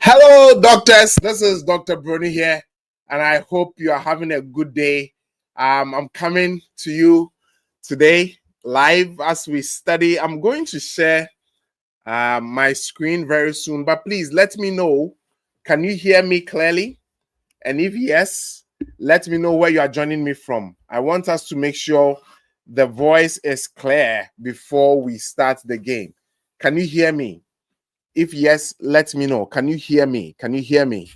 Hello, doctors. This is Dr. Bruni here, and I hope you are having a good day. I'm coming to you today live as we study. I'm going to share my screen very soon, but please let me know. Can you hear me clearly? And if yes, let me know where you are joining me from. I want us to make sure the voice is clear before we start the game. Can you hear me? If yes, let me know. Can you hear me? Can you hear me?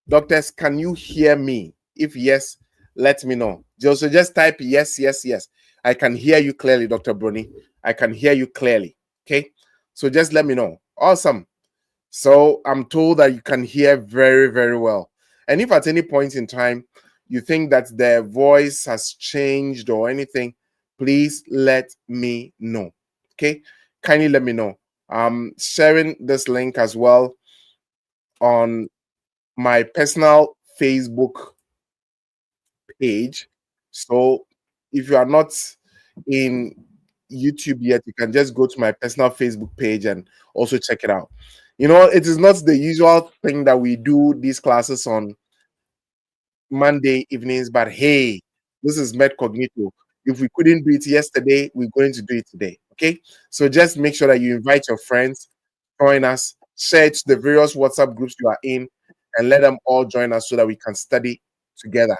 Doctors, can you hear me? If yes, let me know. So just type yes, yes, yes. I can hear you clearly, Dr. Bruni. I can hear you clearly. Okay. So just let me know. Awesome. So I'm told that you can hear very, very well. And if at any point in time you think that the voice has changed or anything, please let me know. Okay. Kindly let me know. Sharing this link as well on my personal Facebook page. So if you are not in YouTube yet, you can just go to my personal Facebook page and also check it out. You know, it is not the usual thing that we do these classes on Monday evenings, but hey, this is MedCognito. If we couldn't do it yesterday, we're going to do it today. Okay. So just make sure that you invite your friends, join us, share it to the various WhatsApp groups you are in, and let them all join us so that we can study together.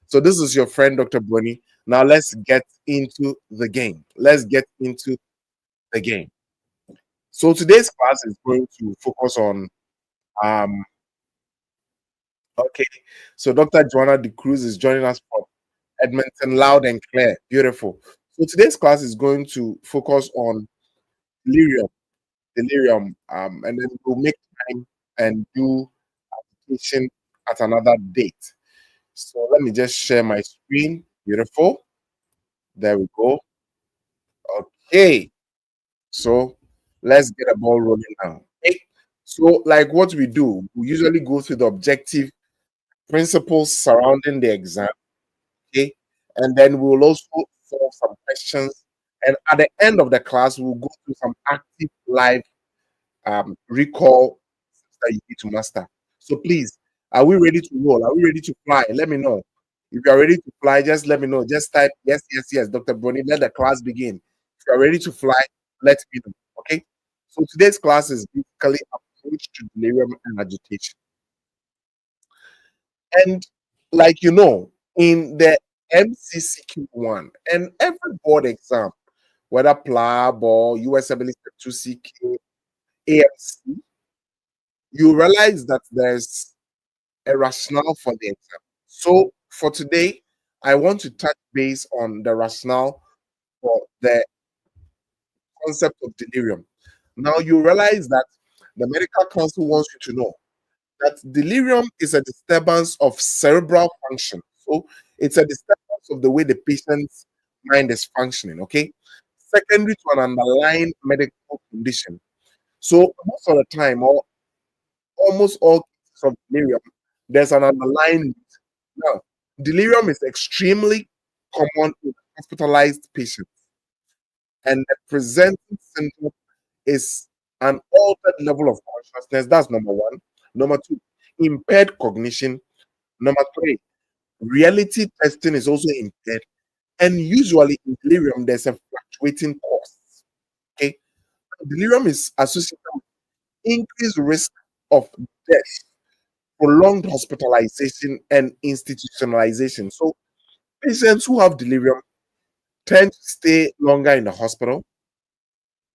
So this is your friend, Dr. Bonnie. Now let's get into the game. Let's get into the game. So today's class is going to focus on um okay. So Dr. Joanna De Cruz is joining us from Edmonton, loud and clear. Beautiful. So today's class is going to focus on delirium, and then we'll make time and do application at another date. So let me just share my screen. Beautiful. There we go. Okay. So let's get a ball rolling now. Okay. So, like what we do, we usually go through the objective principles surrounding the exam. Okay. And then we'll also solve some questions. And at the end of the class, we'll go through some active live recall that you need to master. So please, are we ready to roll? Are we ready to fly? Let me know. If you are ready to fly, just let me know. Just type yes, yes, yes, Dr. Bonnie. Let the class begin. If you are ready to fly, let me know. Okay. So today's class is basically approach to delirium and agitation. And like you know, in the MCCQ1 and every board exam, whether PLAB or USMLE 2CK, AMC, you realize that there's a rationale for the exam. So for today, I want to touch base on the rationale for the concept of delirium. Now you realize that the medical council wants you to know that delirium is a disturbance of cerebral function. So it's a disturbance of the way the patient's mind is functioning, okay? Secondary to an underlying medical condition. So most of the time, or almost all cases of delirium, there's an underlying. Now, delirium is extremely common in hospitalized patients, and the presenting symptom is an altered level of consciousness. That's number one. Number two, impaired cognition. Number three, reality testing is also impaired. And usually in delirium, there's a fluctuating course. Okay. Delirium is associated with increased risk of death, prolonged hospitalization, and institutionalization. So patients who have delirium tend to stay longer in the hospital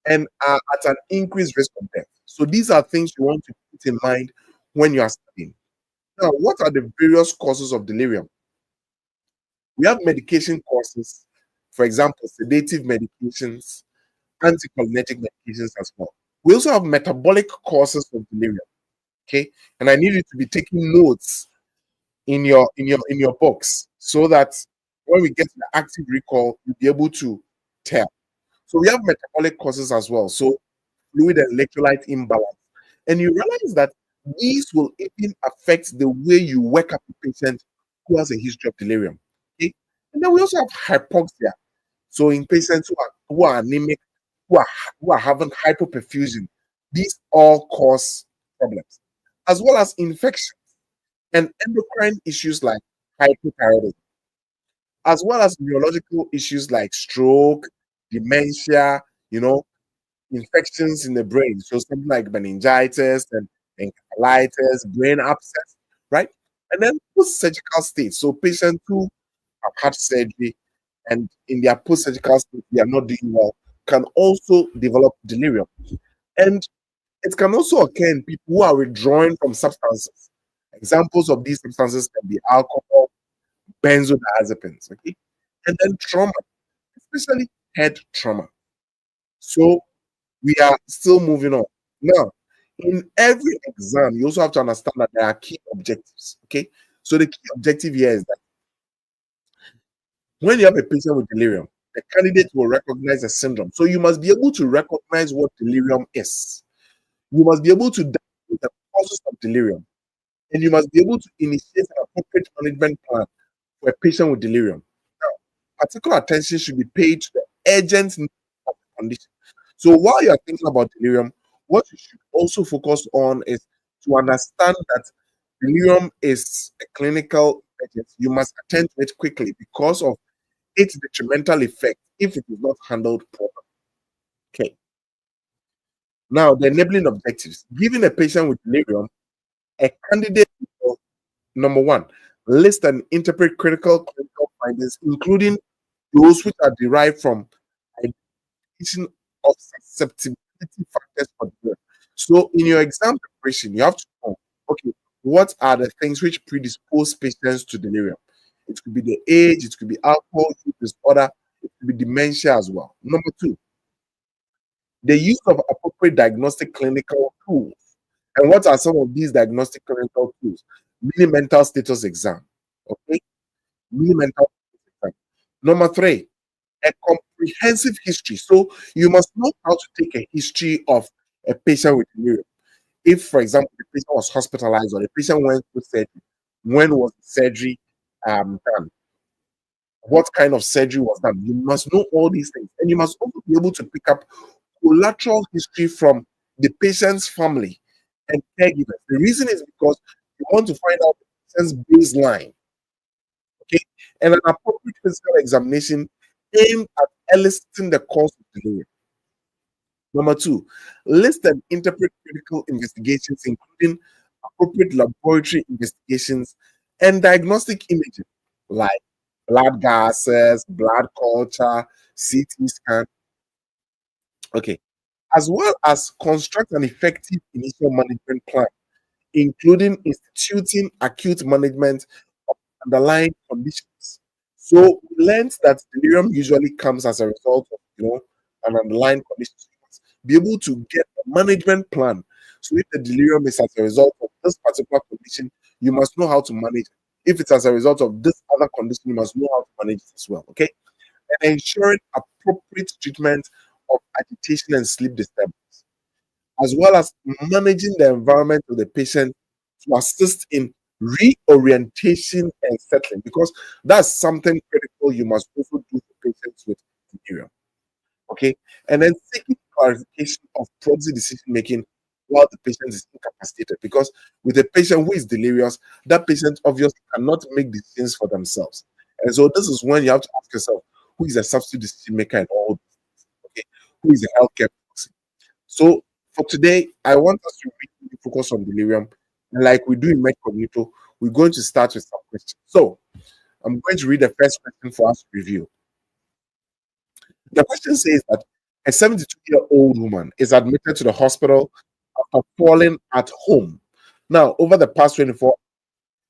and are at an increased risk of death. So these are things you want to keep in mind when you are studying. Now, what are the various causes of delirium? We have medication causes, for example, sedative medications, anticholinergic medications as well. We also have metabolic causes of delirium. Okay, and I need you to be taking notes in your box so that when we get to the active recall, you'll be able to tell. So we have metabolic causes as well. So fluid and electrolyte imbalance. And you realize that these will even affect the way you wake up a patient who has a history of delirium. Okay? And then we also have hypoxia. So in patients who are anemic, who are having hypoperfusion, these all cause problems. as well as infection and endocrine issues like hypothyroidism, as well as neurological issues like stroke, dementia, you know, infections in the brain. So something like meningitis and encephalitis, brain abscess, right? And then post-surgical state. So patients who have had surgery and in their post-surgical state, they are not doing well, can also develop delirium. And it can also occur in people who are withdrawing from substances. Examples of these substances can be alcohol, benzodiazepines, okay? And then trauma, especially head trauma. So we are still moving on. Now, in every exam, you also have to understand that there are key objectives, okay? So the key objective here is that when you have a patient with delirium, the candidate will recognize a syndrome. So you must be able to recognize what delirium is. You must be able to diagnose the causes of delirium, and you must be able to initiate an appropriate management plan for a patient with delirium. Now, particular attention should be paid to the urgent need of the condition. So while you are thinking about delirium, what you should also focus on is to understand that delirium is a clinical emergency. You must attend to it quickly because of its detrimental effect if it is not handled properly. Okay. Now, the enabling objectives. Giving a patient with delirium a candidate will, number one, list and interpret critical clinical findings, including those which are derived from identification of susceptibility factors for delirium. So, in your exam preparation, you have to know, okay, what are the things which predispose patients to delirium? It could be the age, it could be alcohol use disorder, it could be dementia as well. Number two, the use of appropriate diagnostic clinical tools. And what are some of these diagnostic clinical tools? Mini mental status exam. Okay, mini mental status exam. Number three, a comprehensive history. So you must know how to take a history of a patient with delirium. If, for example, the patient was hospitalized or the patient went through surgery, when was the surgery done? What kind of surgery was done? You must know all these things, and you must also be able to pick up collateral history from the patient's family and caregivers. The reason is because you want to find out the patient's baseline, okay? And an appropriate physical examination aimed at eliciting the cause of delirium. Number two, list and interpret critical investigations, including appropriate laboratory investigations and diagnostic imaging, like blood gases, blood culture, CT scan. Okay, as well as construct an effective initial management plan, including instituting acute management of underlying conditions. So we learned that delirium usually comes as a result of an underlying condition. So you must be able to get a management plan. So if the delirium is as a result of this particular condition, you must know how to manage it. If it's as a result of this other condition, you must know how to manage it as well. Okay, and ensuring appropriate treatment of agitation and sleep disturbance, as well as managing the environment of the patient to assist in reorientation and settling, because that's something critical you must also do for patients with delirium. Okay, and then seeking clarification of proxy decision making while the patient is incapacitated, because with a patient who is delirious, that patient obviously cannot make decisions for themselves, and so this is when you have to ask yourself, who is a substitute decision maker in all this? Okay, who is a healthcare proxy? So for today, I want us to really focus on delirium. And like we do in MedCognito, we're going to start with some questions. So I'm going to read the first question for us to review. The question says that a 72-year-old woman is admitted to the hospital after falling at home. Now, over the past 24 hours,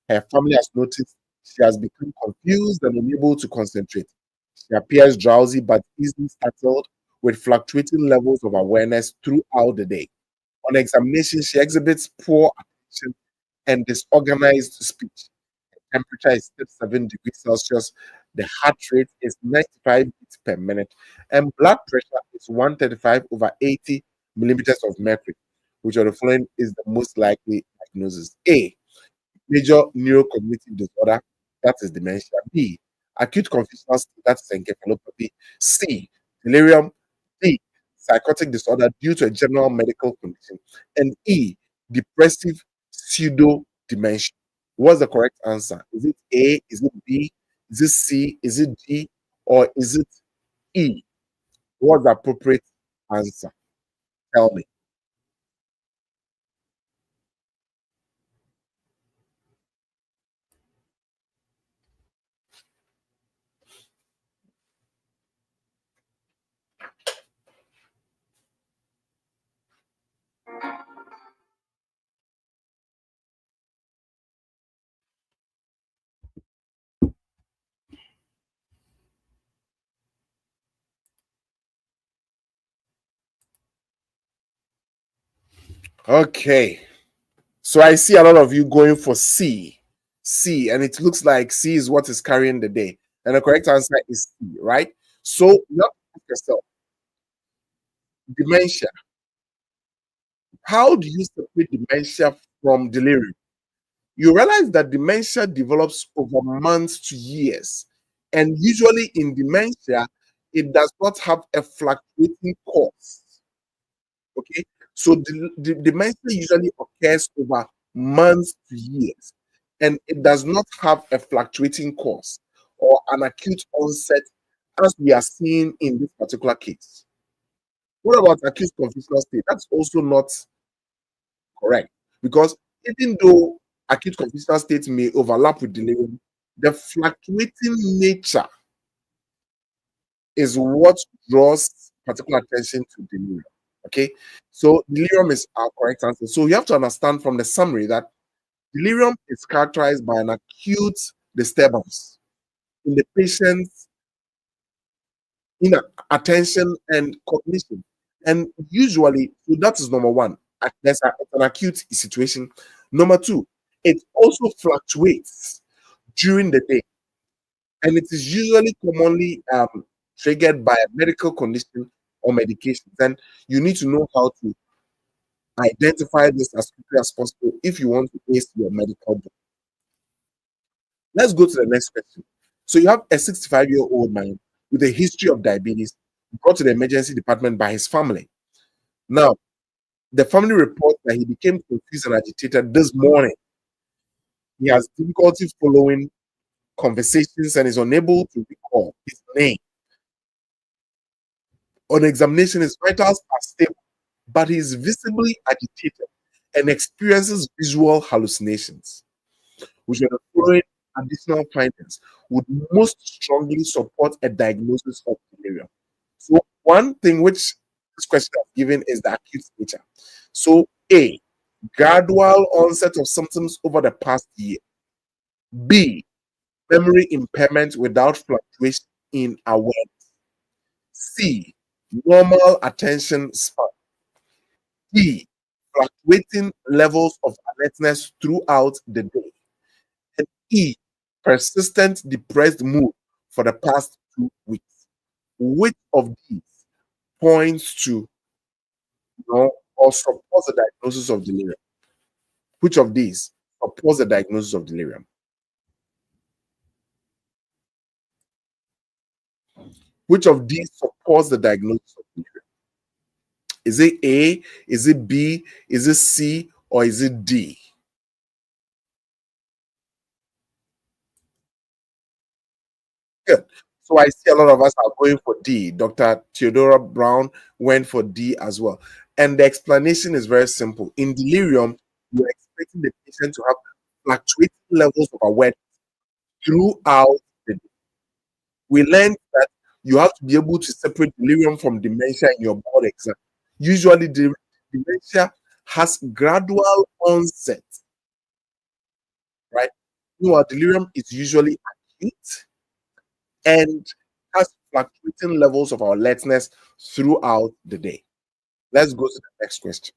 her family has noticed she has become confused and unable to concentrate. She appears drowsy but easily startled with fluctuating levels of awareness throughout the day. On examination, she exhibits poor attention and disorganized speech. The temperature is 37 degrees Celsius. The heart rate is 95 beats per minute. And blood pressure is 135 over 80 millimeters of mercury. Which of the following is the most likely diagnosis? A, major neurocognitive disorder, that is dementia. B, acute confusional state, that is encephalopathy. C, delirium. D, psychotic disorder due to a general medical condition. And E, depressive pseudo dementia. What's the correct answer? Is it A? Is it B? Is it C? Is it D? Or is it E? What's the appropriate answer? Tell me. Okay. So I see a lot of you going for C. C, and it looks like C is what is carrying the day. And the correct answer is C, right? So you have to ask yourself, dementia. How do you separate dementia from delirium? You realize that dementia develops over months to years. And usually in dementia, it does not have a fluctuating course. Okay. So the dementia usually occurs over months to years. And it does not have a fluctuating course or an acute onset as we are seeing in this particular case. What about acute confusional state? That's also not correct. Because even though acute confusional state may overlap with delirium, the fluctuating nature is what draws particular attention to delirium. Okay, so delirium is our correct answer. So you have to understand from the summary that delirium is characterized by an acute disturbance in the patient's attention and cognition. And usually, so that is number one. It's an acute situation. Number two, it also fluctuates during the day, and it is usually commonly triggered by a medical condition or medication. Then you need to know how to identify this as quickly as possible if you want to ace your medical bill. Let's go to the next question. So you have a 65-year-old man with a history of diabetes brought to the emergency department by his family. Now, the family reports that he became confused and agitated this morning. He has difficulty following conversations and is unable to recall his name. On examination, his vitals are stable, but he is visibly agitated and experiences visual hallucinations, which are the following additional findings would most strongly support a diagnosis of delirium. So, one thing which this question has given is the acute nature. So, A, gradual onset of symptoms over the past year. B, memory impairment without fluctuation in awareness. C, normal attention span. D, fluctuating levels of alertness throughout the day. And E, persistent depressed mood for the past 2 weeks. Which of these points to, or supports the diagnosis of delirium? Which of these supports the diagnosis of delirium? Which of these supports the diagnosis of delirium? Is it A? Is it B? Is it C? Or is it D? Good. So I see a lot of us are going for D. Dr. Theodora Brown went for D as well. And the explanation is very simple. In delirium, you're expecting the patient to have fluctuating levels of awareness throughout the day. We learned that you have to be able to separate delirium from dementia in your board exam. Usually, dementia has gradual onset, right? Meanwhile, delirium is usually acute and has fluctuating levels of alertness throughout the day. Let's go to the next question.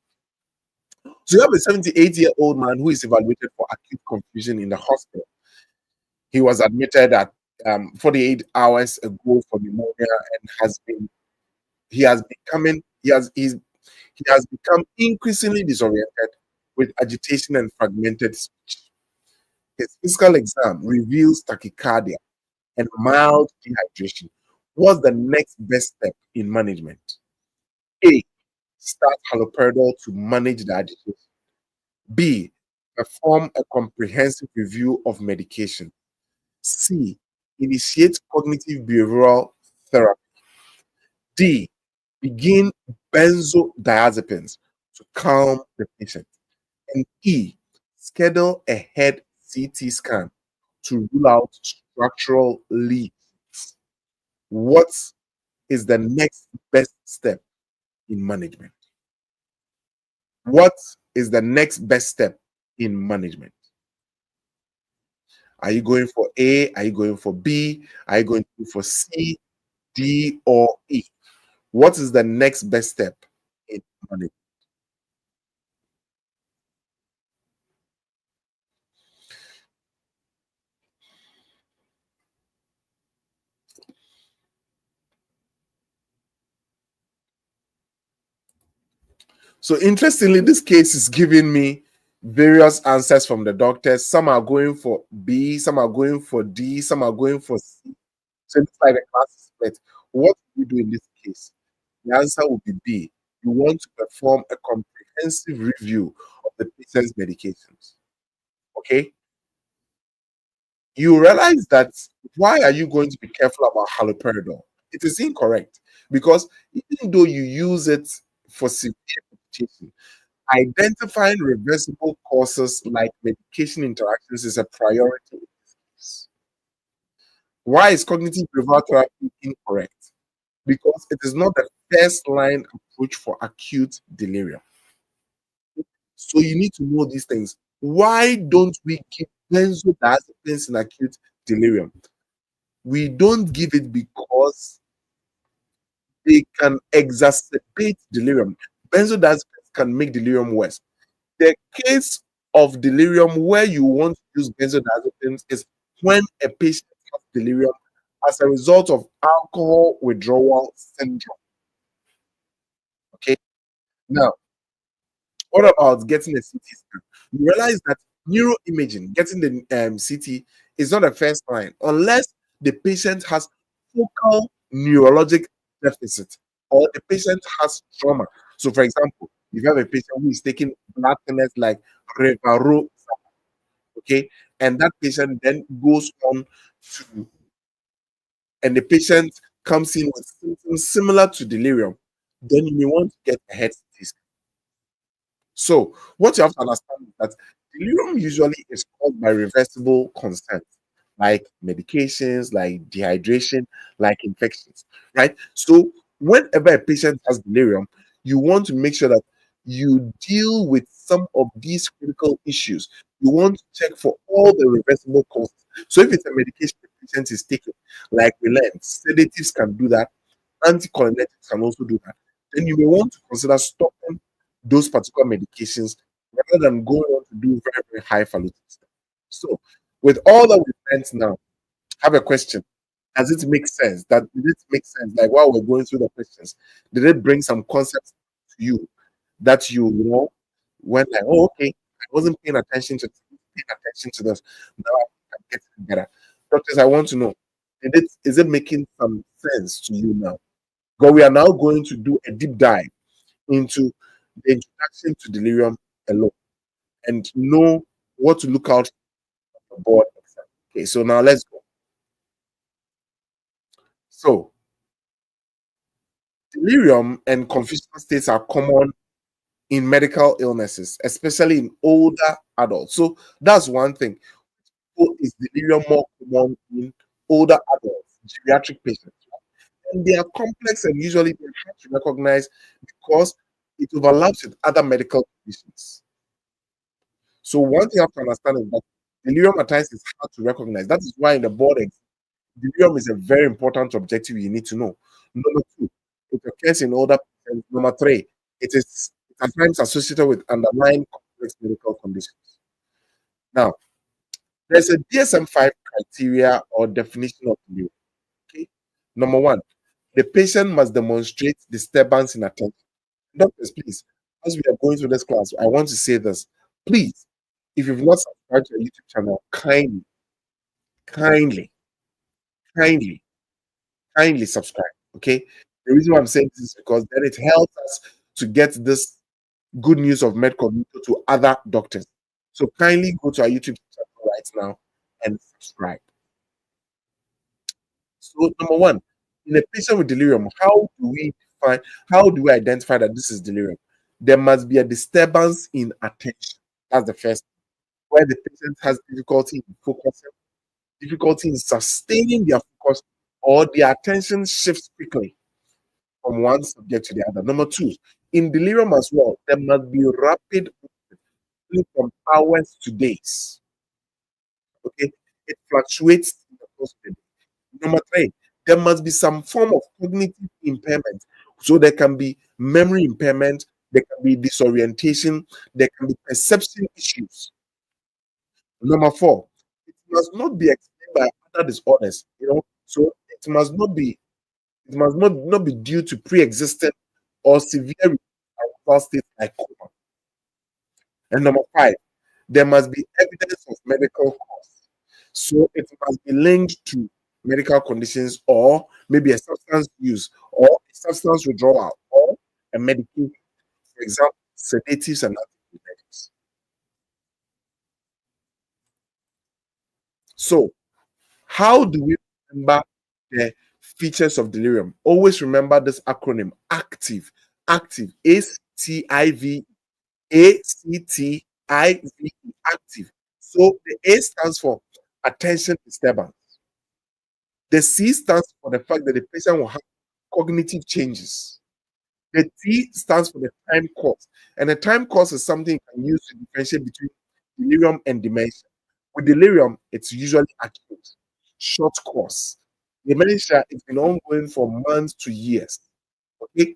So you have a 78-year-old man who is evaluated for acute confusion in the hospital. He was admitted at 48 hours ago for pneumonia and he has becoming he has become increasingly disoriented with agitation and fragmented speech. His physical exam reveals tachycardia and mild dehydration. What's the next best step in management? A. Start haloperidol to manage the agitation. B. Perform a comprehensive review of medication. C. Initiate cognitive behavioral therapy. D. Begin benzodiazepines to calm the patient. And E. Schedule a head CT scan to rule out structural leaks. What is the next best step in management? What is the next best step in management? Are you going for A? Are you going for B? Are you going to go for C, D, or E? What is the next best step in management? So interestingly, this case is giving me various answers from the doctors. Some are going for B, some are going for D, some are going for C. So it's like a class is split. What do you do in this case? The answer will be B. You want to perform a comprehensive review of the patient's medications. Okay? You realize that why are you going to be careful about haloperidol? It is incorrect because even though you use it for severe agitation, identifying reversible causes like medication interactions is a priority. Why is cognitive behavioral therapy incorrect? Because it is not the first line approach for acute delirium. So you need to know these things. Why don't we give benzodiazepines in acute delirium? We don't give it because they can exacerbate delirium. Benzodiazepines can make delirium worse. The case of delirium where you want to use benzodiazepines is when a patient has delirium as a result of alcohol withdrawal syndrome. Okay. Now, what about getting a CT scan? You realize that neuroimaging, getting the CT, is not a first line unless the patient has focal neurologic deficit or the patient has trauma. So, for example, if you have a patient who is taking blood thinners like Revaro, okay, and that patient then goes on to, and the patient comes in with symptoms similar to delirium, then you may want to get a head CT scan. So, what you have to understand is that delirium usually is caused by reversible concerns like medications, like dehydration, like infections, right? So, whenever a patient has delirium, you want to make sure that you deal with some of these critical issues. You want to check for all the reversible causes. So, if it's a medication the patient is taking, like we learned, sedatives can do that, anticholinergics can also do that. Then you may want to consider stopping those particular medications rather than going on to do very, very high falutin stuff. So, with all that we've learned now, I have a question. Does it make sense? Did it make sense? Like while we're going through the questions, did it bring some concepts to you that you know when like, oh, okay, I wasn't paying attention to this. Now I'm getting better. Doctors, I want to know, is it making some sense to you now? But we are now going to do a deep dive into the introduction to delirium alone and know what to look out for the board exam. Okay, so now let's go. So, delirium and confusional states are common in medical illnesses, especially in older adults. So, that's one thing. So is delirium more common in older adults, geriatric patients? And they are complex and usually they're hard to recognize because it overlaps with other medical conditions. So one thing you have to understand is that delirium at times is hard to recognize. That is why in the board delirium is a very important objective you need to know. Number two, it occurs in older patients. Number three, it is at times associated with underlying complex medical conditions. Now, there's a DSM-5 criteria or definition of delirium. Okay, number one, the patient must demonstrate disturbance in attention. Doctors, please, as we are going through this class, I want to say this. Please, if you've not subscribed to our YouTube channel, kindly, kindly, kindly subscribe. Okay. The reason why I'm saying this is because then it helps us to get this good news of MedCognito to other doctors. So kindly go to our YouTube channel right now and subscribe. So number one, in a patient with delirium, how do we identify that this is delirium? There must be a disturbance in attention. That's the first, where the patient has difficulty in focusing, difficulty in sustaining their focus, or their attention shifts quickly from one subject to the other. Number two, in delirium as well, there must be rapid movement from hours to days. Okay, it fluctuates in the course of the day. Number three, there must be some form of cognitive impairment. So there can be memory impairment, there can be disorientation, there can be perception issues. Number four, it must not be explained by other disorders. So it must not be due to pre-existing or severe arousal states like coma. And number five, there must be evidence of medical cause. So it must be linked to medical conditions, or maybe a substance use, or a substance withdrawal, or a medication, for example, sedatives and antibiotics. So, how do we remember the features of delirium? Always remember this acronym: ACTIVE. ACTIVE. ACTIVE. ACTIVE. Active. So the A stands for attention disturbance. The C stands for the fact that the patient will have cognitive changes. The T stands for the time course. And the time course is something you can use to differentiate between delirium and dementia. With delirium, it's usually acute, short course. Dementia, it's been ongoing for months to years. Okay.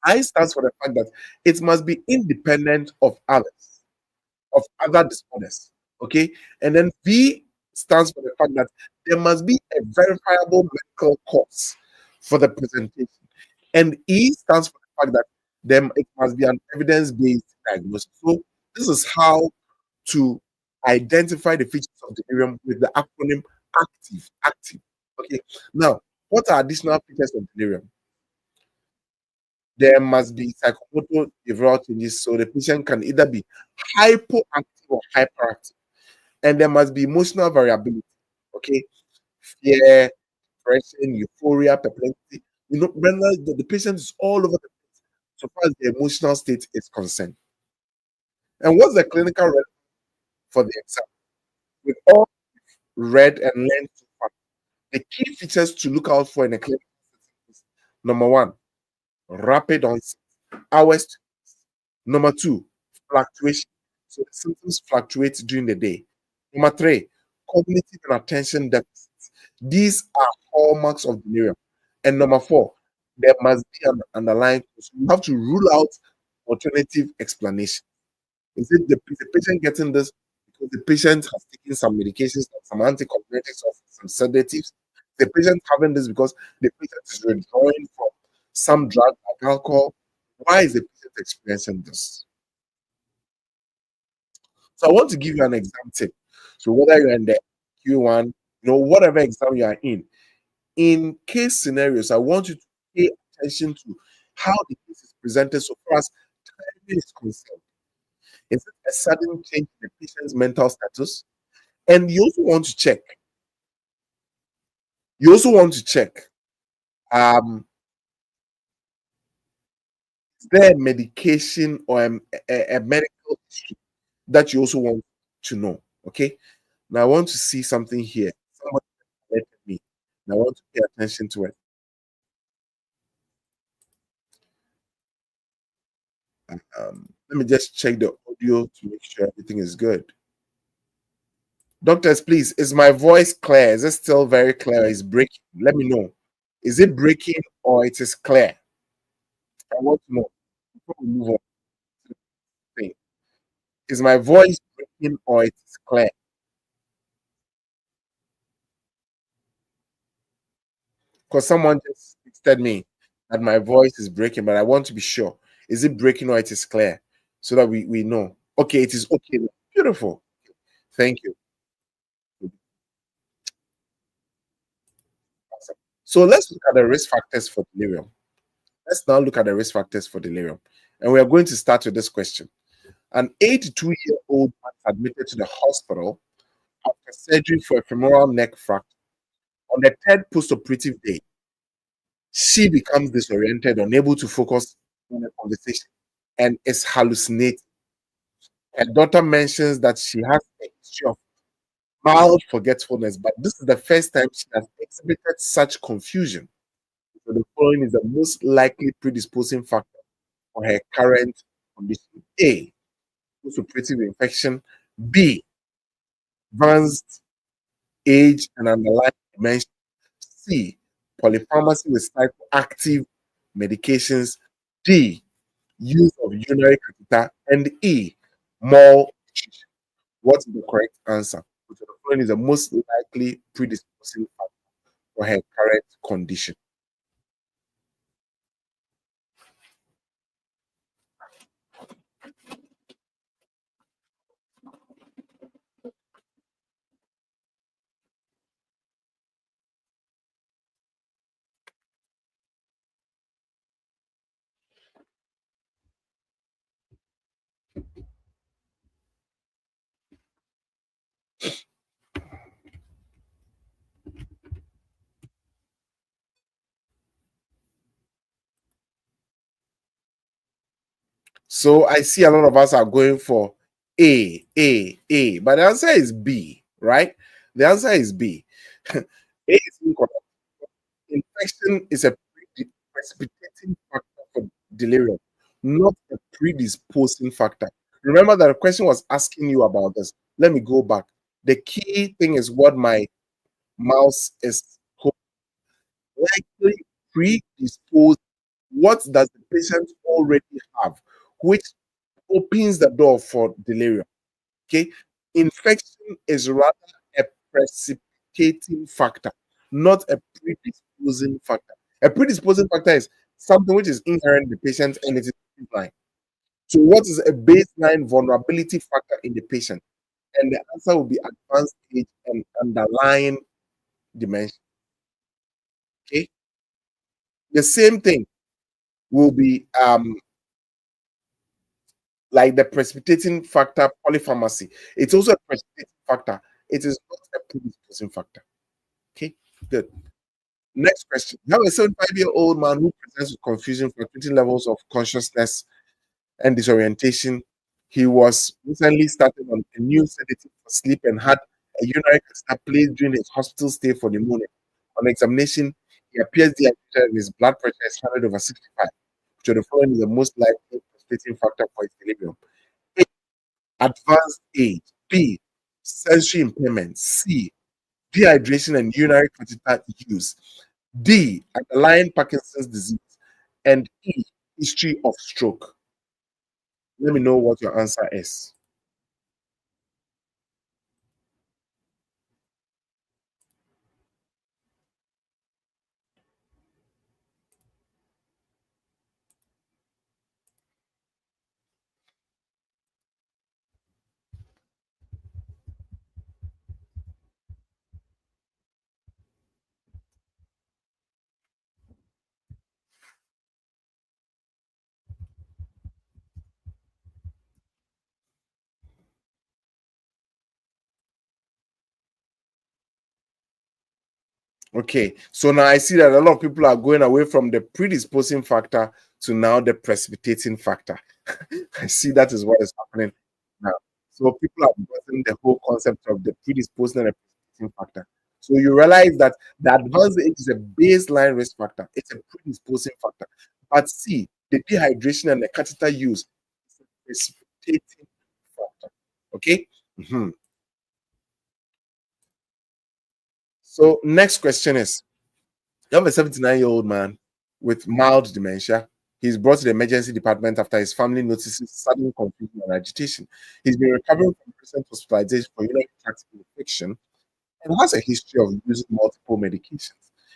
I stands for the fact that it must be independent of others, of other disorders. Okay. And then V stands for the fact that there must be a verifiable medical cause for the presentation. And E stands for the fact that it must be an evidence-based diagnosis. So this is how to identify the features of delirium with the acronym ACTIVE. ACTIVE. Okay. Now, what are additional features of delirium? There must be psychomotor behavioral changes, so the patient can either be hypoactive or hyperactive, and there must be emotional variability. Okay, fear, depression, euphoria, perplexity. Remember the patient is all over the place so far as the emotional state is concerned. And what's the clinical relevance for the exam? With all read and learned so far, the key features to look out for in a clinical setting is number one, rapid onset, hours to days. Number two, fluctuation. So the symptoms fluctuate during the day. Number three, cognitive and attention deficits. These are hallmarks of delirium. And number four, there must be an underlying cause. You have to rule out alternative explanation. Is the patient getting this because the patient has taken some medications, like some anticholinergics or some sedatives? The patient having this because the patient is withdrawing from some drug like alcohol? Why is the patient experiencing this? So I want to give you an exam tip. So whether you're in the Q1, whatever exam you are in case scenarios, I want you to pay attention to how the case is presented so far as timing is concerned. Is it a sudden change in the patient's mental status? And you also want to check, um, is there a medication or a medical issue that you also want to know? Okay. Now I want to see something here. Somebody let me. And I want to pay attention to it. Let me just check the audio to make sure everything is good. Doctors, please, is my voice clear? Is it still very clear? Is breaking? Let me know. Is it breaking or it is clear? I want to know before we move on to the thing. Is my voice breaking or it is clear? Because someone just texted me that my voice is breaking, but I want to be sure. Is it breaking or it is clear? So that we know. Okay, it is okay. Beautiful. Thank you. Awesome. So let's look at the risk factors for delirium. Let's now look at the risk factors for delirium. And we are going to start with this question. An 82-year-old man is admitted to the hospital after surgery for a femoral neck fracture. On the third postoperative day, she becomes disoriented, unable to focus on a conversation, and is hallucinating. Her daughter mentions that she has a history of mild forgetfulness, but this is the first time she has exhibited such confusion. So the following is the most likely predisposing factor for her current condition: A, postoperative infection; B, advanced age and underlying dementia; C, polypharmacy with psychoactive medications; D, use of urinary catheter; and E, malnutrition. What is the correct answer? So the following is the most likely predisposing factor for her current condition. So I see a lot of us are going for A, but the answer is B, right? The answer is B. A is incorrect. Infection is a precipitating factor for delirium, not a predisposing factor. Remember that the question was asking you about this. Let me go back. The key thing is what my mouse is likely predisposed. What does the patient already have, which opens the door for delirium? Okay, infection is rather a precipitating factor, not a predisposing factor. A predisposing factor is something which is inherent in the patient and it is baseline. So, what is a baseline vulnerability factor in the patient? And the answer will be advanced age and underlying dementia. Okay, the same thing will be like the precipitating factor, polypharmacy. It's also a precipitating factor. It is not a predisposing factor. Okay, good. Next question. You have a 75-year-old man who presents with confusion, fluctuating levels of consciousness, and disorientation. He was recently started on a new sedative for sleep and had a urinary catheter placed during his hospital stay for pneumonia. On examination, he appears dehydrated and his blood pressure is 100/65, which are the following is the most likely precipitating factor for his delirium: A, advanced age; B, sensory impairment; C, dehydration and urinary catheter use; D, underlying Parkinson's disease; and E, history of stroke. Let me know what your answer is. Okay, so now I see that a lot of people are going away from the predisposing factor to now the precipitating factor. I see that is what is happening now. So people have gotten the whole concept of the predisposing and the precipitating factor. So you realize that the advanced age is a baseline risk factor, it's a predisposing factor. But see, the dehydration and the catheter use is a precipitating factor. Okay. Mhm. So next question is, you have a 79-year-old man with mild dementia. He's brought to the emergency department after his family notices sudden confusion and agitation. He's been recovering from recent hospitalization for urinary tract infection and has a history of using multiple medications,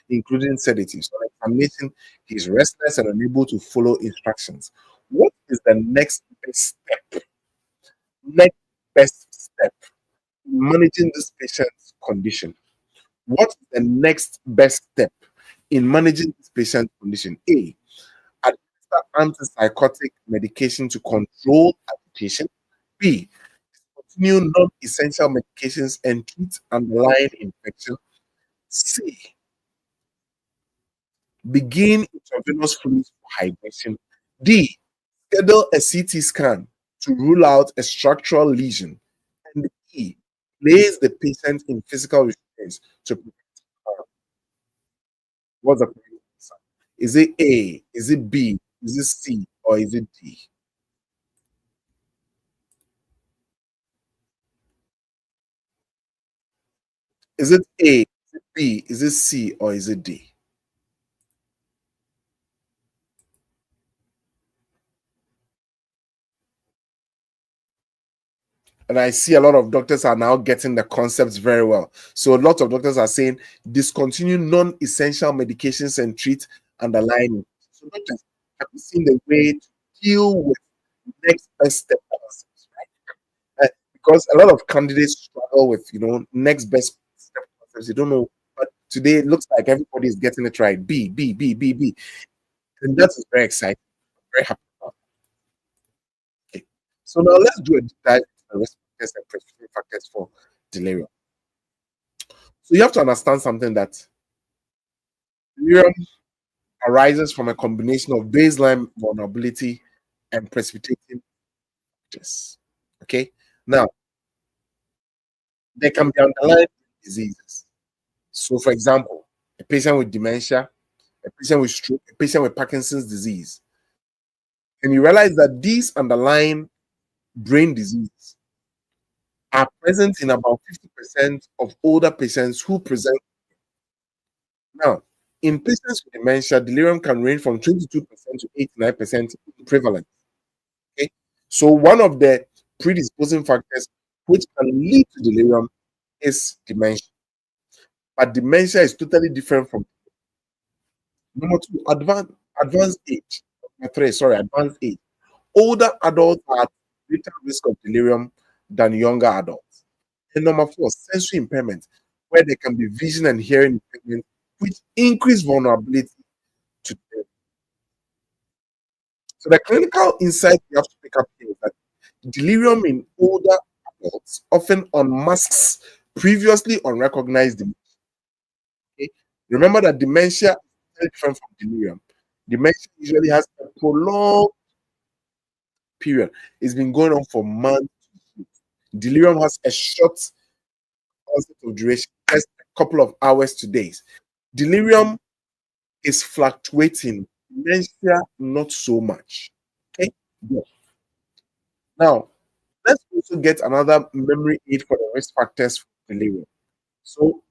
including sedatives. On examination, he's restless and unable to follow instructions. What is the next best step? Next best step in managing this patient's condition. What is the next best step in managing this patient's condition? A, administer antipsychotic medication to control agitation. B, continue non-essential medications and treat underlying infection. C, begin intravenous fluids for hydration. D, schedule a CT scan to rule out a structural lesion. And E, place the patient in physical restraints to prevent harm. What's the correct answer? Is it A? Is it B? Is it C? Or is it D? Is it A? Is it B? Is it C? Or is it D? And I see a lot of doctors are now getting the concepts very well. So a lot of doctors are saying discontinue non-essential medications and treat underlying. So doctors, have you seen the way to deal with next best step concepts, right? Because a lot of candidates struggle with next best step concepts. You don't know, but today it looks like everybody is getting it right. B, B, B, B, B, and that is very exciting. I'm very happy about it. Okay. So now let's do a deep dive into the risk factors and precipitating factors for delirium. So you have to understand something that delirium arises from a combination of baseline vulnerability and precipitating factors. Okay. Now there can be underlying diseases. So, for example, a patient with dementia, a patient with stroke, a patient with Parkinson's disease, and you realize that these underlying brain diseases are present in about 50% of older patients who present. Now, in patients with dementia, delirium can range from 22% to 89% in prevalence. Okay, so one of the predisposing factors which can lead to delirium is dementia, but dementia is totally different from number two, advanced age. Number three, sorry, advanced age. Older adults are at greater risk of delirium than younger adults. And number four, sensory impairment, where there can be vision and hearing impairment, which increase vulnerability to delirium. So the clinical insight we have to pick up here is that delirium in older adults often unmasks previously unrecognized dementia. Okay? Remember that dementia is very different from delirium. Dementia usually has a prolonged period. It's been going on for months. Delirium has a short onset of duration, just a couple of hours to days. Delirium is fluctuating. Dementia, not so much. Okay. Good. Now, let's also get another memory aid for the risk factors for delirium. So,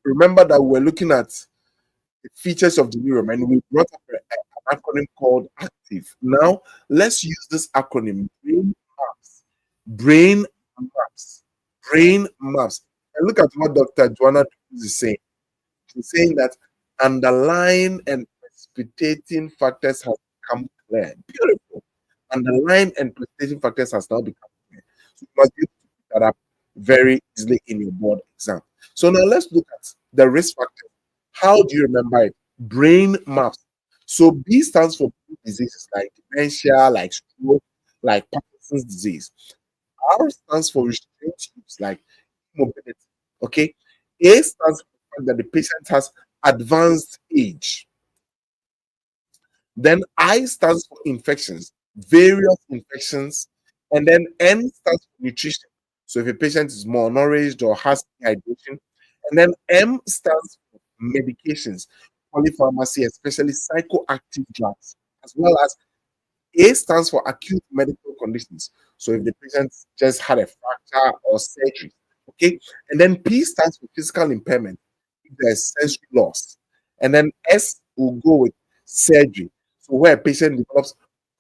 remember that we're looking at the features of delirium and we brought up an acronym called ACTIVE. Now, let's use this acronym BRAIN MAPS. BRAIN MAPS. BRAIN MAPS. And look at what Dr. Joanna is saying. She's saying that underlying and precipitating factors have become clear. Beautiful. Underlying and precipitating factors has now become clear. So you must be able to pick that up very easily in your board exam. So now let's look at the risk factors. How do you remember it? Brain maps. So B stands for diseases like dementia, like stroke, like Parkinson's disease. R stands for restraint use, like mobility. Okay. A stands for the fact that the patient has advanced age. Then I stands for infections, various infections. And then N stands for nutrition. So if a patient is malnourished or has dehydration. And then M stands for medications, polypharmacy, especially psychoactive drugs, as well as A stands for acute medical conditions. So if the patient just had a fracture or surgery, okay. And then P stands for physical impairment, if there's sensory loss. And then S will go with surgery. So where a patient develops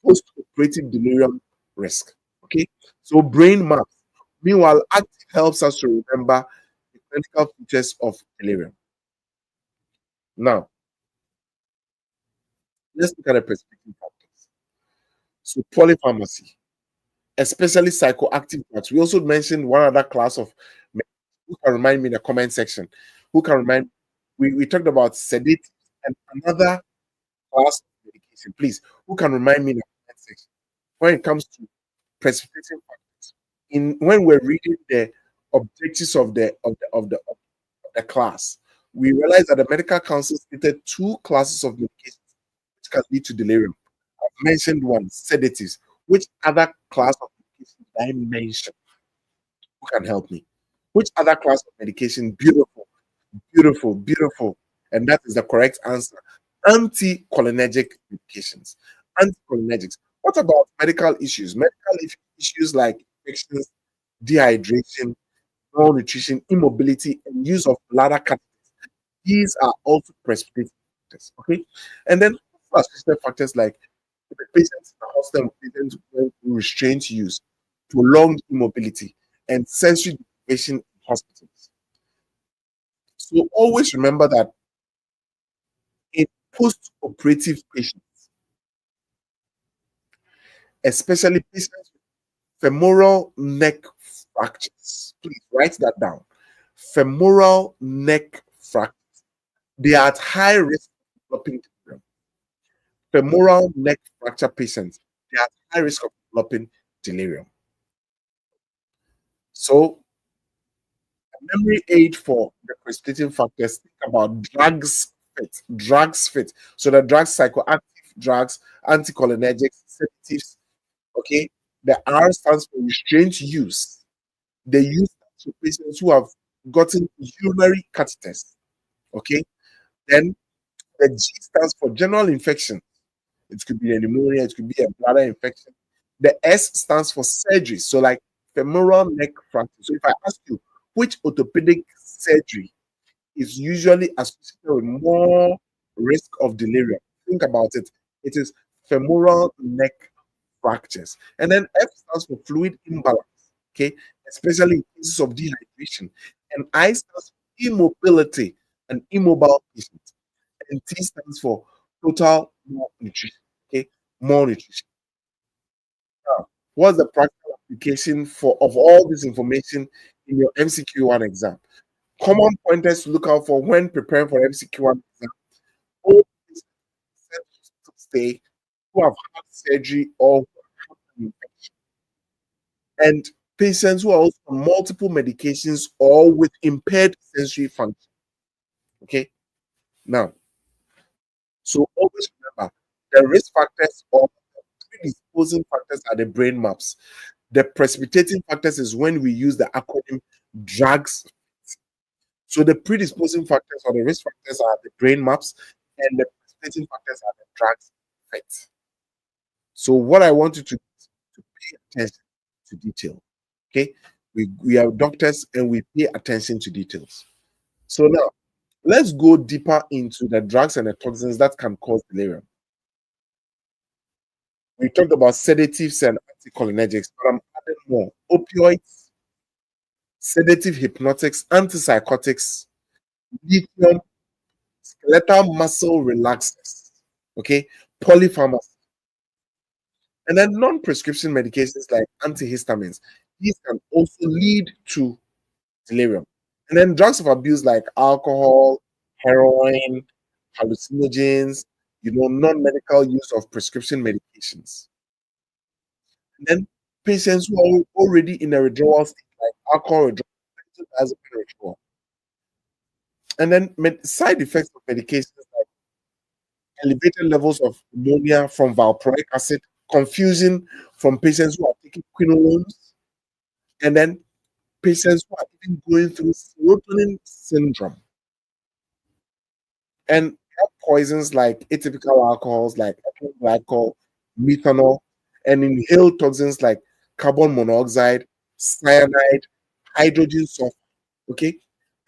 post-operative delirium risk. Okay. So brain maps. Meanwhile, active helps us to remember the clinical features of delirium. Now, let's look at the precipitating factors. So polypharmacy, especially psychoactive drugs. We also mentioned one other class of who can remind me in the comment section. Who can remind we talked about sedatives and another class of medication. Please, who can remind me in the comment section when it comes to precipitating factors? in when we're reading the objectives of the class, we realized that the medical council stated two classes of medications which can lead to delirium. I've mentioned one, sedatives. Which other class of medication did I mention? Who can help me? Which other class of medication? Beautiful, beautiful, beautiful. And that is the correct answer. Anticholinergic medications. Anticholinergics. What about medical issues? Issues like infections, dehydration, malnutrition, immobility, and use of bladder catheters. These are also precipitating factors. Okay. And then associated factors like the patients in the hospital, patients with restrained use, prolonged immobility, and sensory deprivation in hospitals. So always remember that in post-operative patients, especially patients with femoral neck fractures, please write that down. Femoral neck fractures. They are at high risk of developing delirium. Femoral neck fracture patients, they are at high risk of developing delirium. So memory aid for the precipitating factors, think about drugs fit. Drugs fit. So the drugs, psychoactive drugs, anticholinergics, sedatives. Okay. The R stands for restraint use. They use that to patients who have gotten urinary catheters. Okay. Then the G stands for general infection. It could be a pneumonia, it could be a bladder infection. The S stands for surgery. So, like femoral neck fracture. So, if I ask you which orthopedic surgery is usually associated with more risk of delirium, think about it. It is femoral neck fractures. And then F stands for fluid imbalance, okay, especially in cases of dehydration. And I stands for immobility and immobile patients. And T stands for total malnutrition, okay, malnutrition. Now, what's the practical application for of all this information in your MCQ1 exam? Common pointers to look out for when preparing for MCQ1 exam. All patients to stay who have had surgery or who have had an infection, and patients who are also on multiple medications or with impaired sensory function. Okay, now, so always remember the risk factors or predisposing factors are the brain maps. The precipitating factors is when we use the acronym drugs. So the predisposing factors or the risk factors are the brain maps, and the precipitating factors are the drugs effects. So what I want you to pay attention to detail. Okay, we are doctors and we pay attention to details. So now let's go deeper into the drugs and the toxins that can cause delirium. We talked about sedatives and anticholinergics, but I'm adding more: opioids, sedative hypnotics, antipsychotics, lithium, skeletal muscle relaxers, okay, polypharmacy, and then non-prescription medications like antihistamines. These can also lead to delirium. And then drugs of abuse like alcohol, heroin, hallucinogens, non-medical use of prescription medications. And then patients who are already in a withdrawal state, like alcohol withdrawal, benzodiazepine withdrawal. And then side effects of medications like elevated levels of ammonia from valproic acid, confusion from patients who are taking quinolones, and then patients who are even going through serotonin syndrome. And poisons like atypical alcohols like ethylene glycol, methanol, and inhaled toxins like carbon monoxide, cyanide, hydrogen sulfide. Okay,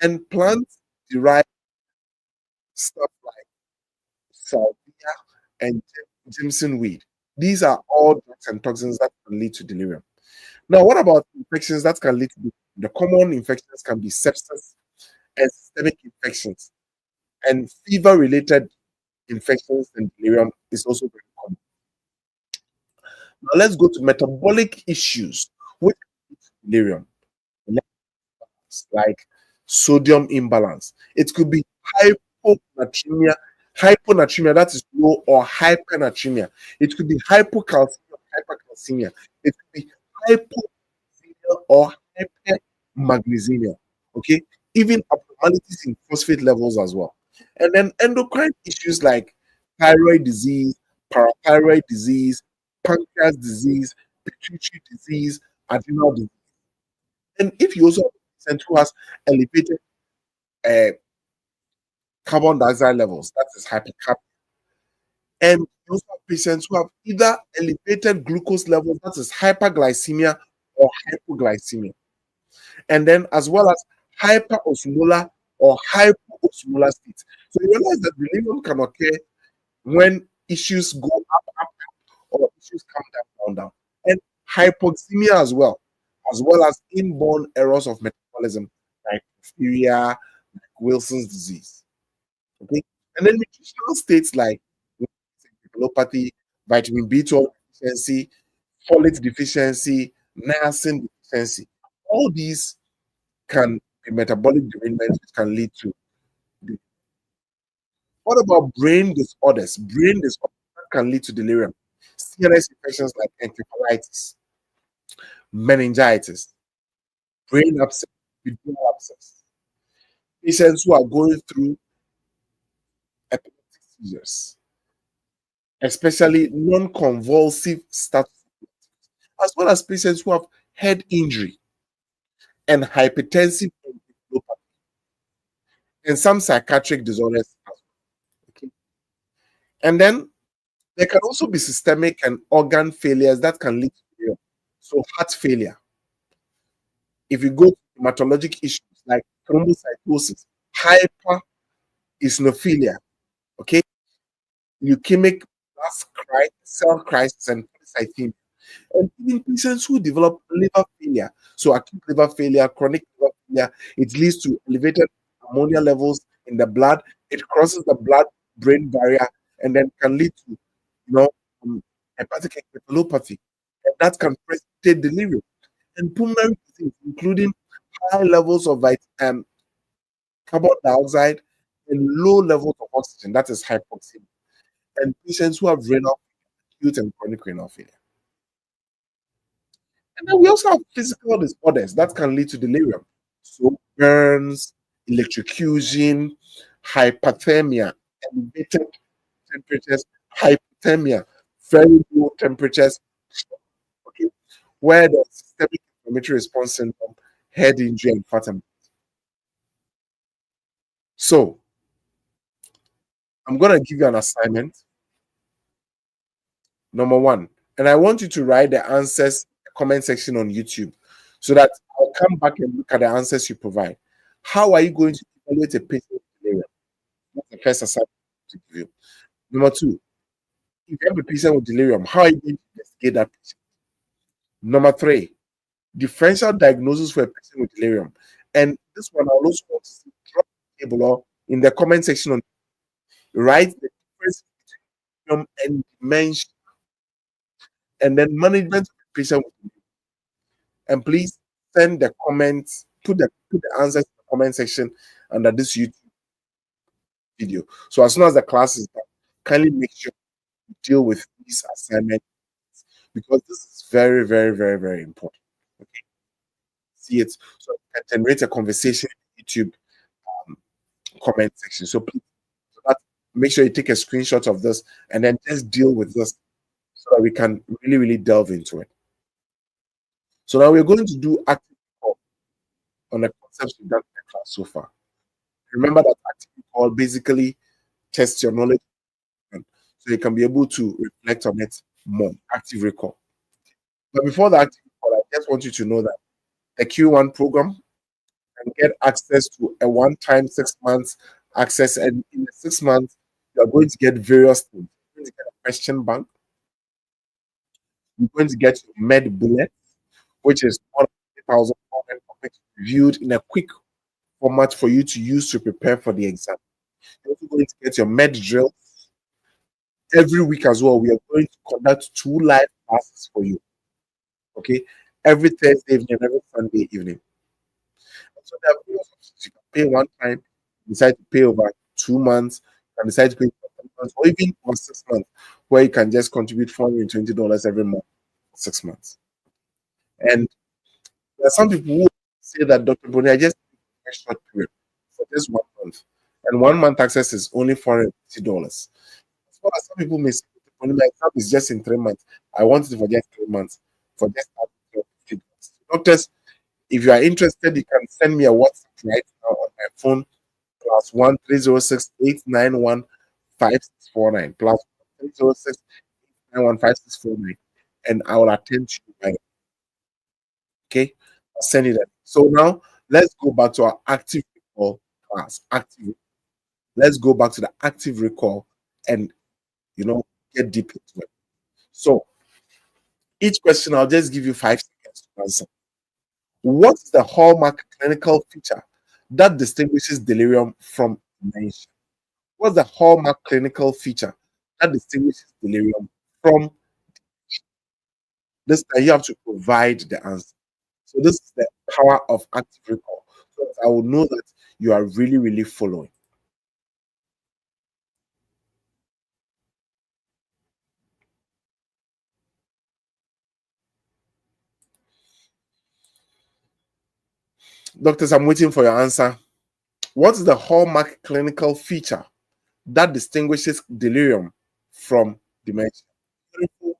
and plant derived stuff like salvia and Jimson weed. These are all drugs and toxins that can lead to delirium. Now, what about infections that can lead to delirium? The common infections can be sepsis and systemic infections, and fever-related infections and delirium is also very common. Now, let's go to metabolic issues with delirium, like sodium imbalance. It could be hyponatremia, that is low, or hypernatremia. It could be hypocalcemia, hypercalcemia. It could be hypocalcemia, or hypermagnesemia. Okay, even abnormalities in phosphate levels as well. And then endocrine issues like thyroid disease, parathyroid disease, pancreas disease, pituitary disease, adrenal disease. And if you also have a patient who has elevated uh, carbon dioxide levels, that is hypercapnia, and you also have patients who have either elevated glucose levels, that is hyperglycemia or hypoglycemia, and then as well as hyperosmolar or hypoosmolar states. So you realize that delirium can occur when issues go up, or issues come down. And hypoxemia as well as inborn errors of metabolism like diphtheria, like Wilson's disease. Okay, and then nutritional states like encephalopathy, vitamin B12 deficiency, folate deficiency, niacin deficiency. All these can be metabolic derangements which can lead to. What about brain disorders? Brain disorders can lead to delirium. CNS infections like encephalitis, meningitis, brain abscess, epidural abscess. Patients who are going through epileptic seizures, especially non-convulsive status, as well as patients who have head injury and hypertensive encephalopathy, and some psychiatric disorders. Okay. And then there can also be systemic and organ failures that can lead to delirium. So heart failure. If you go to hematologic issues like thrombocytosis, hypereosinophilia, okay, leukemic cell crisis, and polycythemia, and even patients who develop liver failure. So acute liver failure, chronic liver failure, it leads to elevated ammonia levels in the blood. It crosses the blood-brain barrier and then can lead to, hepatic encephalopathy, and that can precipitate delirium. And pulmonary disease, including high levels of carbon dioxide and low levels of oxygen, that is hypoxia, and patients who have renal, acute and chronic renal failure. And then we also have physical disorders that can lead to delirium. So burns, electrocution, hypothermia, elevated temperatures, hypothermia, very low temperatures, okay, where the systemic inflammatory response syndrome, head injury, and fatima. So I'm going to give you an assignment. Number one, and I want you to write the answers in the comment section on YouTube so that I'll come back and look at the answers you provide. How are you going to evaluate a patient with delirium? That's the first assignment to give you. Number two, if you have a patient with delirium, how are you going to investigate that patient? Number three, differential diagnosis for a patient with delirium. And this one, I'll also want to see drop the table or in the comment section on write the difference between delirium and dementia, and then management of the patient with delirium. And please send the comments, put the answers in the comment section under this YouTube video. So as soon as the class is done, kindly make sure you deal with these assignments because this is very, very, very, very important. Okay, see it so you can generate a conversation in YouTube comment section. So please, make sure you take a screenshot of this and then just deal with this so that we can really, really delve into it. So now we're going to do active recall on the concepts we've done in the class so far. Remember that active recall basically tests your knowledge so you can be able to reflect on it more. Active recall. But before the active recall, I just want you to know that the Q1 program can get access to a one-time 6 months access, and in the 6 months, you are going to get various things. You're going to get a question bank. You're going to get your med bullet, which is 1,000 topics reviewed in a quick format for you to use to prepare for the exam. You're also going to get your med drill. Every week as well, we are going to conduct 2 live classes for you. Okay, every Thursday evening and every Sunday evening. So there are various options. You can pay one time, decide to pay over 2 months, you can decide to pay for 3 months, or even for 6 months, where you can just contribute $420 every month for 6 months. And There are some people who say that Dr. Boni, I just need a short period for just 1 month. And 1 month access is only $450. That's what some people may say, Dr. Boni, my exam is just in 3 months. I want it for just 3 months for just $450. Doctors, if you are interested, you can send me a WhatsApp right now on my phone, +1 3068915649, +1 3068915649, and I will attend to you right. Okay, I'll send you that. So now let's go back to our active recall class. Let's go back to the active recall and get deep into it. So each question I'll just give you 5 seconds to answer. What is the hallmark clinical feature that distinguishes delirium from dementia? What's the hallmark clinical feature that distinguishes delirium from this? You have to provide the answer. So this is the power of active recall. So I will know that you are really, really following. Doctors, I'm waiting for your answer. What is the hallmark clinical feature that distinguishes delirium from dementia? Beautiful,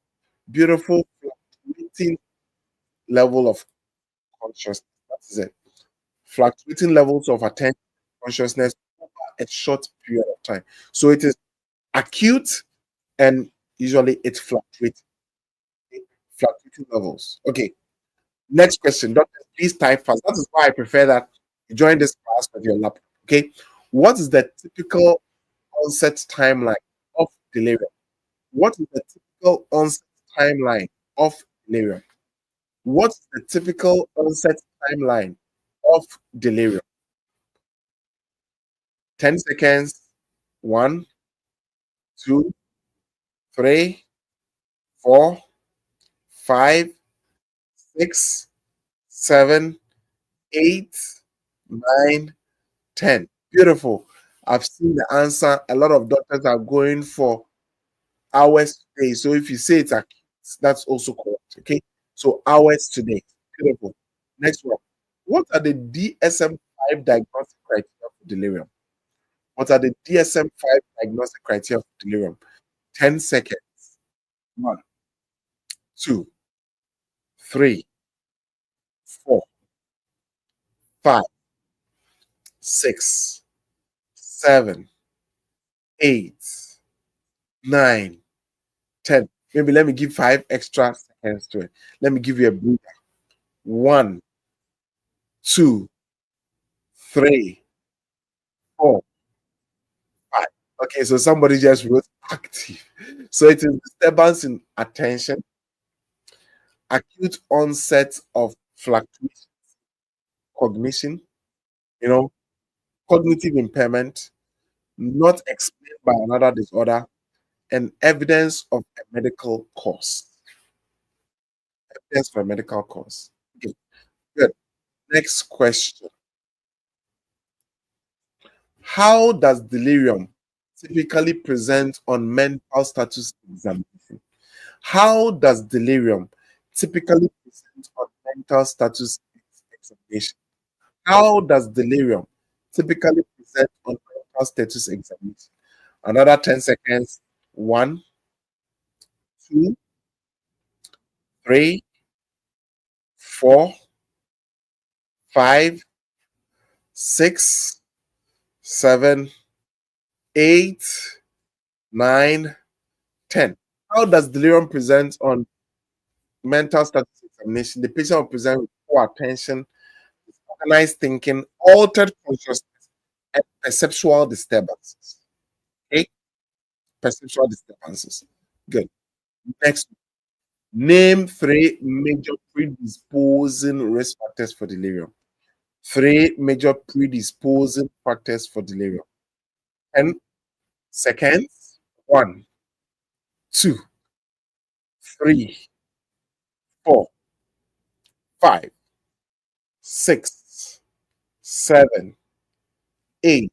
beautiful, fluctuating level of consciousness. That is it. Fluctuating levels of attention, consciousness over a short period of time. So it is acute and usually it fluctuates. Fluctuating levels. Okay. Next question. Doctor, please type fast. That is why I prefer that you join this class with your laptop. Okay. What is the typical onset timeline of delirium? What is the typical onset timeline of delirium? What's the typical onset timeline of delirium? 10 seconds. 1, 2, 3, 4, 5, 6, 7, 8, 9, 10. Beautiful. I've seen the answer. A lot of doctors are going for hours today. So if you say it's acute, that's also correct. Okay. So hours today. Beautiful. Next one. What are the DSM-5 diagnostic criteria for delirium? What are the DSM-5 diagnostic criteria for delirium? 10 seconds. 1, 2, 3, 4, 5, 6, 7, 8, 9, 10. Maybe let me give 5 extra seconds to it. Let me give you a breather. 1, 2, 3, 4, 5. Okay, so somebody just wrote active. So it is disturbance in attention, acute onset of fluctuation, cognition, cognitive impairment, not explained by another disorder, and evidence of a medical cause. Evidence for a medical cause. Okay, good. Next question. How does delirium typically present on mental status examination? How does delirium typically present on mental status examination? How does delirium typically present on mental status examination? Another 10 seconds. 1, 2, 3, 4, 5, 6, 7, 8, 9, 10. How does delirium present on mental status examination? The patient will present with poor attention, organized thinking, altered consciousness, and perceptual disturbances. Okay? Perceptual disturbances. Good. Next, name 3 major predisposing risk factors for delirium. 3 major predisposing factors for delirium. 10 seconds. 1, 2, 3, 4, 5, 6, 7, 8,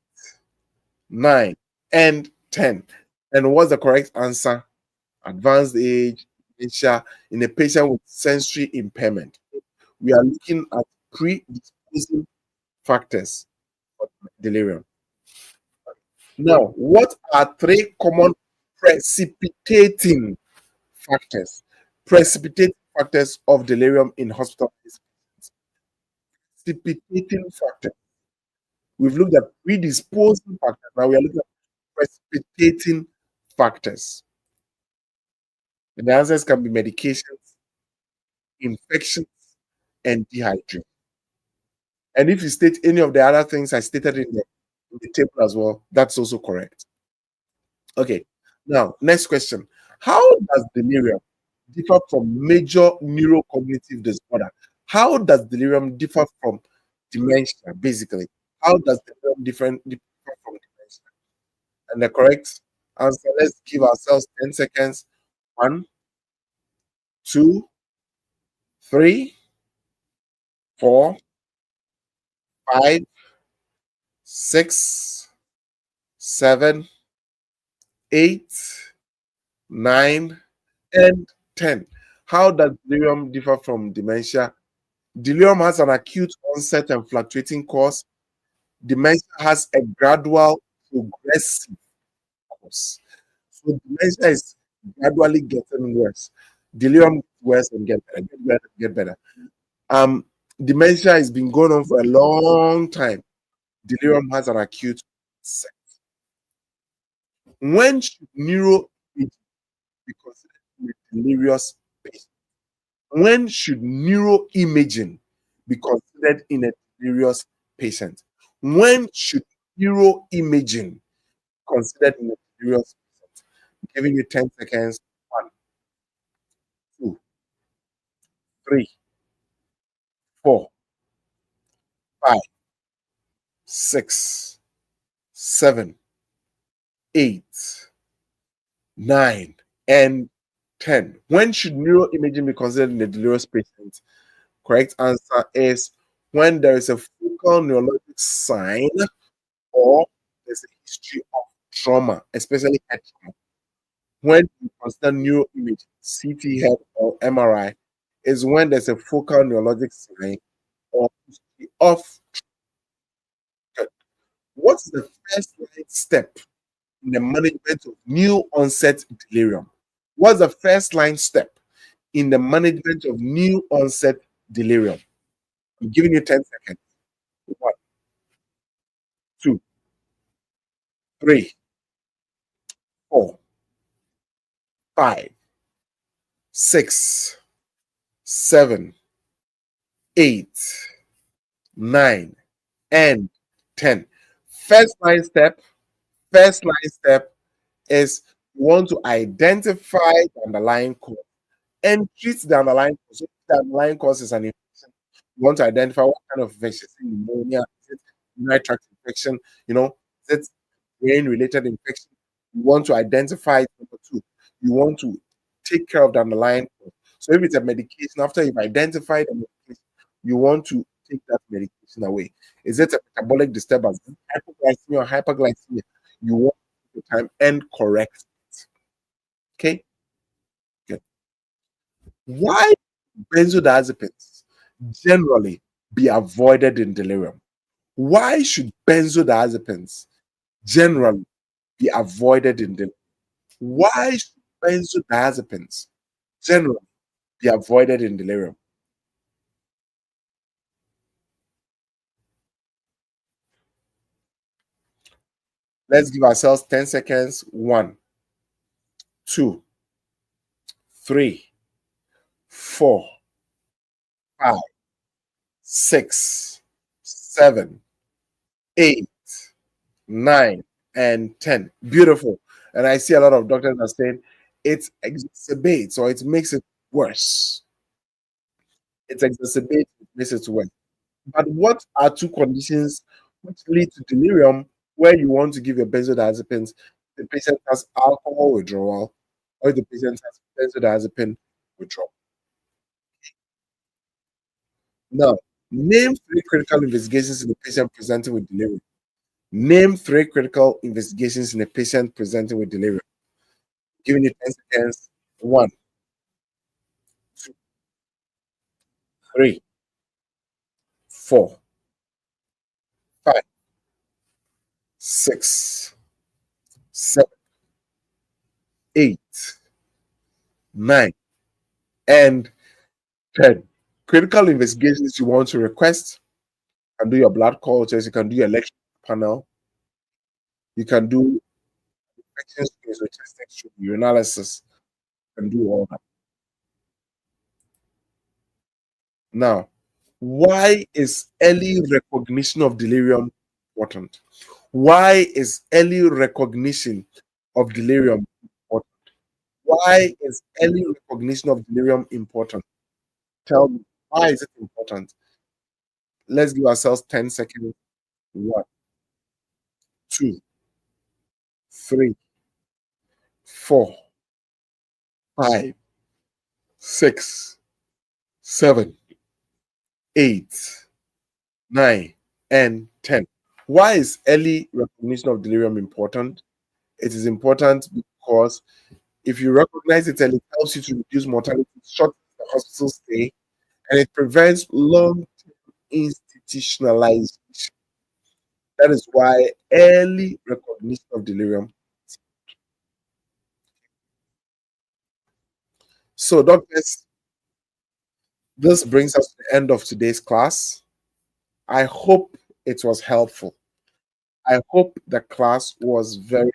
9, and 10. And what's the correct answer? Advanced age, dementia in a patient with sensory impairment. we are looking at predisposing factors for delirium. Now, what are three common precipitating factors? Precipitating factors of delirium in hospital. Precipitating factors. We've looked at predisposing factors. Now we are looking at precipitating factors. And the answers can be medications, infections, and dehydration. And if you state any of the other things I stated in the table as well, that's also correct. Okay. Now, next question. How does delirium differ from major neurocognitive disorder? How does delirium differ from dementia, basically? How does delirium differ from dementia? And the correct answer, let's give ourselves 10 seconds. 1, 2, 3, 4, 5, 6, 7, 8, 9, and 10. How does delirium differ from dementia? Delirium has an acute onset and fluctuating course. Dementia has a gradual, progressive course. So dementia is gradually getting worse. Delirium gets worse and get better, get better, get better. Dementia has been going on for a long time. Delirium has an acute onset. When should neuroimaging be considered a delirious patient? When should neuroimaging be considered in a delirious patient? When should neuroimaging be considered in a delirious patient? I'm giving you 10 seconds. 1, 2, 3, 4, 5, 6, 7, 8, 9, and 10. When should neuroimaging be considered in a delirious patient? Correct answer is when there is a focal neurologic sign or there's a history of trauma, especially head trauma. When you consider neuroimaging, CT head or MRI, is when there's a focal neurologic sign or history of trauma. What's the first line step in the management of new onset delirium? What's the first line step in the management of new onset delirium? I'm giving you 10 seconds. 1, 2, 3, 4, 5, 6, 7, 8, 9, and 10. First line step, first line step is you want to identify the underlying cause and treat the underlying cause. So if the underlying cause is an infection, you want to identify what kind of infection. Is it pneumonia? Is it urinary tract infection? Is it brain-related infection? You want to identify it. Number two, you want to take care of the underlying cause. So if it's a medication, after you've identified the medication, you want to take that medication away. Is it a metabolic disturbance? Is it hypoglycemia or hyperglycemia? You want to take the time and correct it. Okay? Good. Why benzodiazepines generally be avoided in delirium? Why should benzodiazepines generally be avoided in delirium? Why should benzodiazepines generally be avoided in delirium? Let's give ourselves 10 seconds. 1, 2, 3, 4, 5, 6, 7, 8, 9, and 10. Beautiful. And I see a lot of doctors are saying it exacerbates or it makes it worse. It exacerbates, it makes it worse. But what are two conditions which lead to delirium where you want to give your benzodiazepines? The patient has alcohol withdrawal or the patient has benzodiazepine withdrawal. Now, name three critical investigations in a patient presenting with delirium. Name three critical investigations in a patient presenting with delirium. Giving you 10 seconds. 1, 2, 3, 4, 5, 6, 7, 8, 9, and 10. Critical investigations you want to request. You can do your blood cultures, you can do your electrical panel, you can do infection screens, which is urinalysis, you can do all that. Now, why is early recognition of delirium important? Why is early recognition of delirium important? Why is early recognition of delirium important? Tell me, why is it important? Let's give ourselves 10 seconds. 1, 2, 3, 4, 5, 6, 7, 8, 9, and 10. Why is early recognition of delirium important? It is important because if you recognize it early, it helps you to reduce mortality, shorten the hospital stay, and it prevents long institutionalization. That is why early recognition of delirium. So, doctors, this brings us to the end of today's class. I hope it was helpful. I hope the class was very,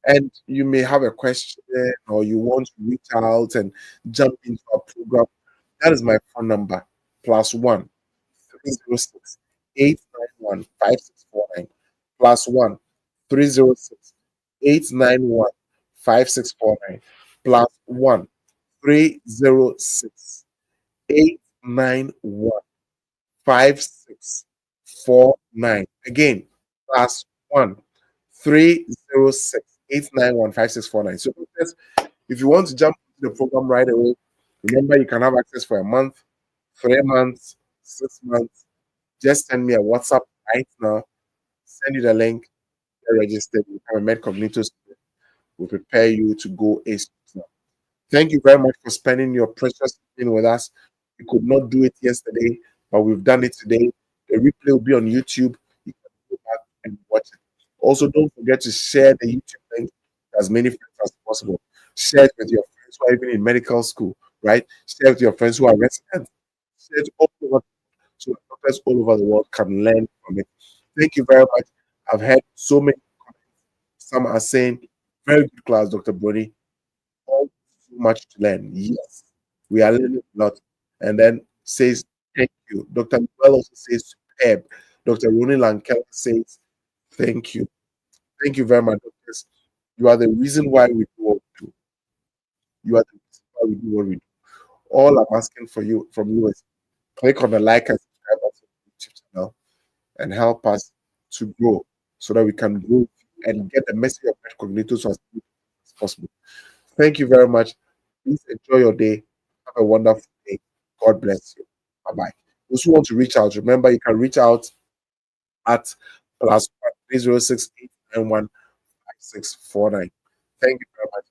and you may have a question or you want to reach out and jump into our program. That is my phone number, +1 306 891 5649, +1 306 891 5649, +1 306 891 5649. Again, +1 306 891 5649. So, if you want to jump into the program right away, remember you can have access for a month, 3 months, 6 months. Just send me a WhatsApp right now. Send you the link. Get registered. Become a MedCognito student. We'll prepare you to go a student. Thank you very much for spending your precious evening with us. We could not do it yesterday, but we've done it today. The replay will be on YouTube. You can go back and watch it. Also, don't forget to share the YouTube link to as many friends as possible. Share it with your friends who are even in medical school, right? Share it with your friends who are residents. Share it all over so that doctors all over the world can learn from it. Thank you very much. I've heard so many comments. Some are saying, very good class, Dr. Brody. All so much to learn. Yes, we are learning a lot. And then says, thank you. Dr. Noel also says, superb. Dr. Rooney Lankela says, thank you. Thank you very much, doctors. You are the reason why we do what we do. You are the reason why we do what we do. All I'm asking for you from you is click on the like and subscribe button on the YouTube channel and help us to grow so that we can grow and get the message of MedCognito to as many as possible. Thank you very much. Please enjoy your day. Have a wonderful day. God bless you. Bye bye. Those who want to reach out, remember you can reach out at +1 306 891 5649. Thank you very much.